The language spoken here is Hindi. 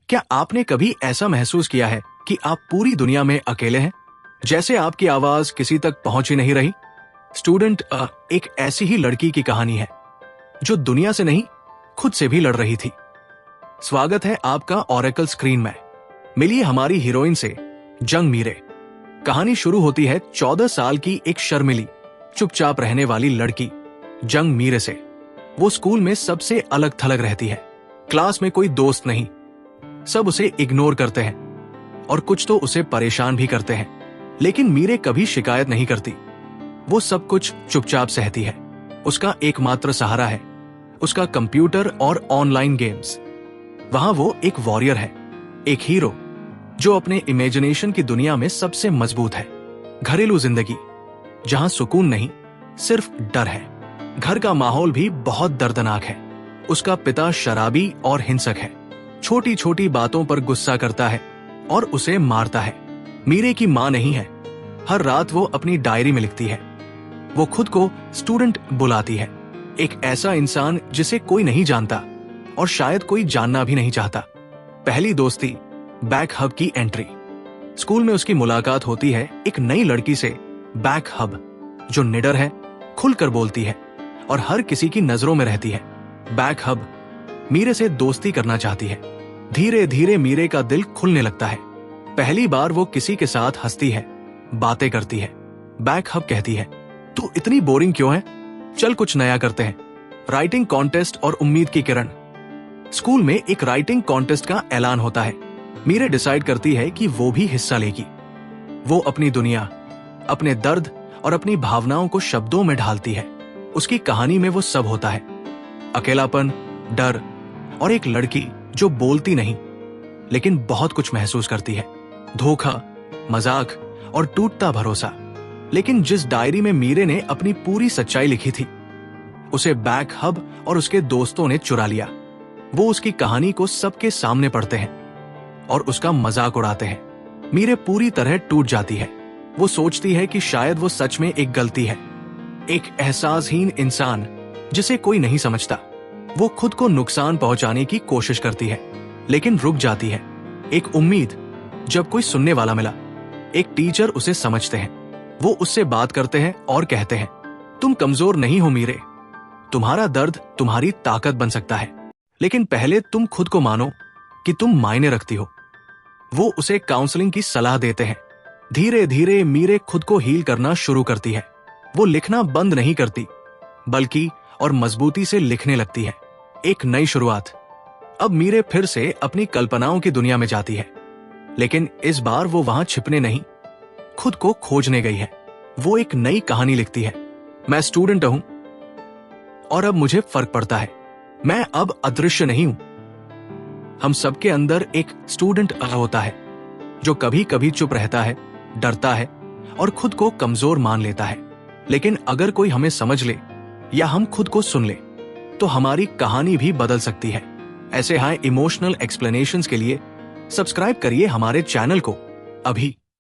क्या आपने कभी ऐसा महसूस किया है कि आप पूरी दुनिया में अकेले हैं, जैसे आपकी आवाज किसी तक पहुंच ही नहीं रही? स्टूडेंट एक ऐसी ही लड़की की कहानी है जो दुनिया से नहीं, खुद से भी लड़ रही थी। स्वागत है आपका ओरेकल स्क्रीन में। मिलिए हमारी हीरोइन से, जंग मीरे। कहानी शुरू होती है 14 साल की एक शर्मिली, चुपचाप रहने वाली लड़की जंग मीरे से। वो स्कूल में सबसे अलग थलग रहती है। क्लास में कोई दोस्त नहीं, सब उसे इग्नोर करते हैं और कुछ तो उसे परेशान भी करते हैं, लेकिन मीरे कभी शिकायत नहीं करती। वो सब कुछ चुपचाप सहती है। उसका एकमात्र सहारा है उसका कंप्यूटर और ऑनलाइन गेम्स। वहां वो एक वॉरियर है, एक हीरो जो अपने इमेजिनेशन की दुनिया में सबसे मजबूत है। घरेलू जिंदगी जहां सुकून नहीं, सिर्फ डर है। घर का माहौल भी बहुत दर्दनाक है। उसका पिता शराबी और हिंसक है, छोटी छोटी बातों पर गुस्सा करता है और उसे मारता है। मीरे की मां नहीं है। हर रात वो अपनी डायरी में लिखती है। वो खुद को स्टूडेंट बुलाती है, एक ऐसा इंसान जिसे कोई नहीं जानता और शायद कोई जानना भी नहीं चाहता। पहली दोस्ती, बैक हब की एंट्री। स्कूल में उसकी मुलाकात होती है एक नई लड़की से, बैक हब, जो निडर है, खुलकर बोलती है और हर किसी की नजरों में रहती है। बैक हब मीरे से दोस्ती करना चाहती है। धीरे धीरे मीरे का दिल खुलने लगता है। पहली बार वो किसी के साथ हंसती है, बातें करती है। बैक हब कहती है, तू इतनी बोरिंग क्यों है? चल कुछ नया करते हैं। राइटिंग कॉन्टेस्ट और उम्मीद की किरण। स्कूल में एक राइटिंग कॉन्टेस्ट का ऐलान होता है। मीरे डिसाइड करती है कि वो भी हिस्सा लेगी। वो अपनी दुनिया, अपने दर्द और अपनी भावनाओं को शब्दों में ढालती है। उसकी कहानी में वो सब होता है, अकेलापन, डर और एक लड़की जो बोलती नहीं लेकिन बहुत कुछ महसूस करती है। धोखा, मजाक और टूटता भरोसा। लेकिन जिस डायरी में मीरे ने अपनी पूरी सच्चाई लिखी थी, उसे बैक हब और उसके दोस्तों ने चुरा लिया। वो उसकी कहानी को सबके सामने पढ़ते हैं और उसका मजाक उड़ाते हैं। मीरे पूरी तरह टूट जाती है। वो सोचती है कि शायद वो सच में एक गलती है, एक एहसासहीन इंसान जिसे कोई नहीं समझता। वो खुद को नुकसान पहुंचाने की कोशिश करती है, लेकिन रुक जाती है। एक उम्मीद, जब कोई सुनने वाला मिला। एक टीचर उसे समझते हैं। वो उससे बात करते हैं और कहते हैं, तुम कमजोर नहीं हो मीरे, तुम्हारा दर्द तुम्हारी ताकत बन सकता है, लेकिन पहले तुम खुद को मानो कि तुम मायने रखती हो। वो उसे काउंसलिंग की सलाह देते हैं। धीरे धीरे मीरे खुद को हील करना शुरू करती है। वो लिखना बंद नहीं करती, बल्कि और मजबूती से लिखने लगती है। एक नई शुरुआत। अब मीरे फिर से अपनी कल्पनाओं की दुनिया में जाती है, लेकिन इस बार वो वहां छिपने नहीं, खुद को खोजने गई है। वो एक नई कहानी लिखती है। मैं स्टूडेंट हूं और अब मुझे फर्क पड़ता है। मैं अब अदृश्य नहीं हूं। हम सबके अंदर एक स्टूडेंट होता है जो कभी कभी चुप रहता है, डरता है और खुद को कमजोर मान लेता है। लेकिन अगर कोई हमें समझ ले या हम खुद को सुन ले, तो हमारी कहानी भी बदल सकती है। ऐसे हाई इमोशनल एक्सप्लेनेशंस के लिए सब्सक्राइब करिए हमारे चैनल को अभी।